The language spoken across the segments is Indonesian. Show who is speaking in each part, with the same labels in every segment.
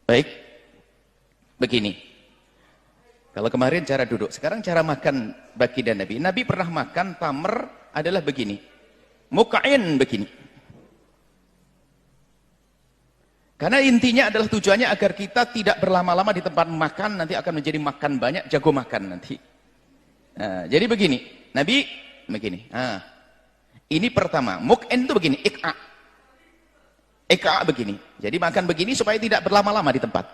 Speaker 1: Baik, begini. Kalau kemarin cara duduk, sekarang cara makan baginda Nabi. Nabi pernah makan tamr adalah begini. Muka'in begini. Karena intinya adalah tujuannya agar kita tidak berlama-lama di tempat makan, nanti akan menjadi makan banyak, jago makan nanti. Nah, jadi begini, Nabi begini. Nah, ini pertama, muk'in itu begini, ik'a. Ik'a begini. Jadi makan begini supaya tidak berlama-lama di tempat.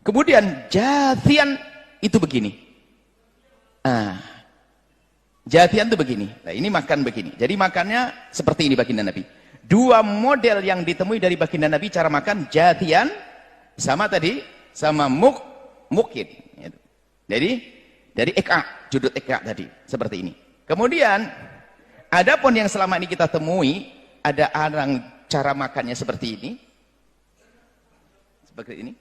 Speaker 1: Kemudian jathian itu begini. Nah, jathian itu begini. Nah, ini makan begini. Jadi makannya seperti ini baginda Nabi. Dua model yang ditemui dari baginda Nabi cara makan, jathian sama tadi, sama muk'in. Jadi dari ik'a, judut ik'a tadi, seperti ini. Kemudian adapun yang selama ini kita temui, ada orang cara makannya seperti ini. Seperti ini.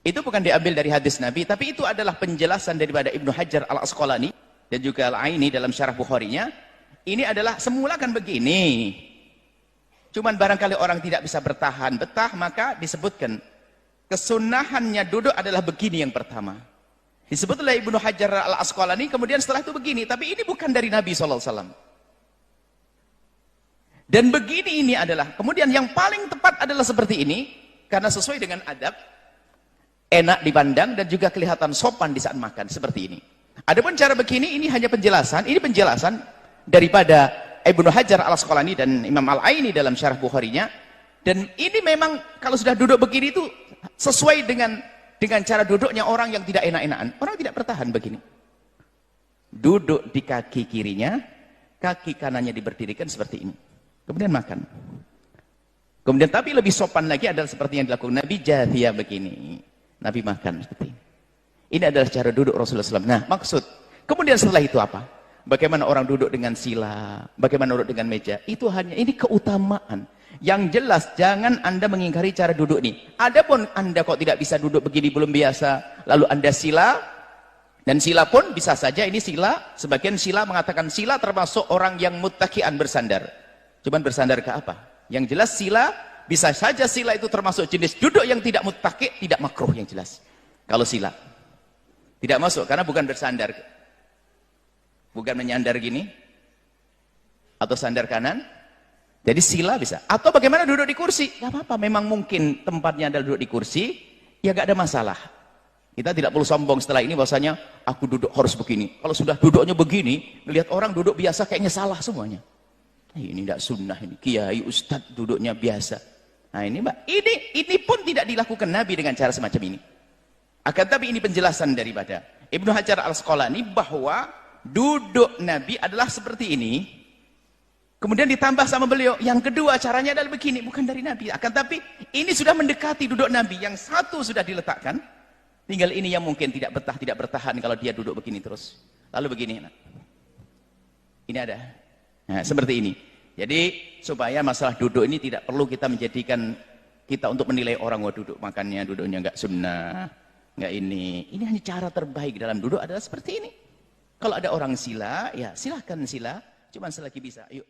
Speaker 1: Itu bukan diambil dari hadis Nabi, tapi itu adalah penjelasan daripada Ibnu Hajar al-Asqalani dan juga Al-Aini dalam syarah Bukharinya. Ini adalah semula kan begini. Cuman barangkali orang tidak bisa bertahan betah, maka disebutkan kesunahannya duduk adalah begini yang pertama. Disebut oleh Ibnu Hajar al-Asqalani, kemudian setelah itu begini, tapi ini bukan dari Nabi SAW. Dan begini ini adalah, kemudian yang paling tepat adalah seperti ini, karena sesuai dengan adab, enak dipandang dan juga kelihatan sopan di saat makan, seperti ini. Adapun cara begini, ini hanya penjelasan, ini penjelasan daripada Ibnu Hajar al-Asqalani dan Imam Al-Aini dalam syarah Bukharinya. Dan ini memang kalau sudah duduk begini itu sesuai dengan cara duduknya orang yang tidak enak-enakan. Orang tidak bertahan begini. Duduk di kaki kirinya, kaki kanannya diberdirikan seperti ini. Kemudian makan. Kemudian tapi lebih sopan lagi adalah seperti yang dilakukan Nabi, jathia begini. Nabi makan seperti ini. Ini adalah cara duduk Rasulullah SAW. Nah, maksud. Kemudian setelah itu apa? Bagaimana orang duduk dengan sila, bagaimana duduk dengan meja. Itu hanya, ini keutamaan. Yang jelas, jangan Anda mengingkari cara duduk ini. Adapun Anda kok tidak bisa duduk begini, belum biasa. Lalu Anda sila, dan sila pun bisa saja ini sila. Sebagian sila mengatakan sila termasuk orang yang muttaki'an bersandar. Cuman bersandar ke apa? Yang jelas sila, bisa saja sila itu termasuk jenis duduk yang tidak muttaki', tidak makruh yang jelas. Kalau sila. Tidak masuk, karena bukan bersandar. Bukan menyandar gini. Atau sandar kanan. Jadi sila bisa. Atau bagaimana duduk di kursi. Gak apa-apa, memang mungkin tempatnya adalah duduk di kursi. Ya gak ada masalah. Kita tidak perlu sombong setelah ini bahwasanya aku duduk harus begini. Kalau sudah duduknya begini, melihat orang duduk biasa kayaknya salah semuanya. Ini tidak sunnah ini. Kiai, ustadz duduknya biasa. Nah ini mbak, ini pun tidak dilakukan Nabi dengan cara semacam ini. Akan tapi ini penjelasan daripada Ibnu Hajar al-Asqalani bahwa duduk Nabi adalah seperti ini. Kemudian ditambah sama beliau, yang kedua caranya adalah begini, bukan dari Nabi. Akan tapi ini sudah mendekati duduk Nabi. Yang satu sudah diletakkan, tinggal ini yang mungkin tidak betah, tidak bertahan kalau dia duduk begini terus. Lalu begini. Nah. Ini ada. Nah, seperti ini. Jadi supaya masalah duduk ini tidak perlu kita menjadikan kita untuk menilai orang, wah duduk makannya, duduknya enggak sunnah, enggak ini. Ini hanya cara terbaik dalam duduk adalah seperti ini. Kalau ada orang sila, ya silahkan sila. Cuman selagi bisa, yuk.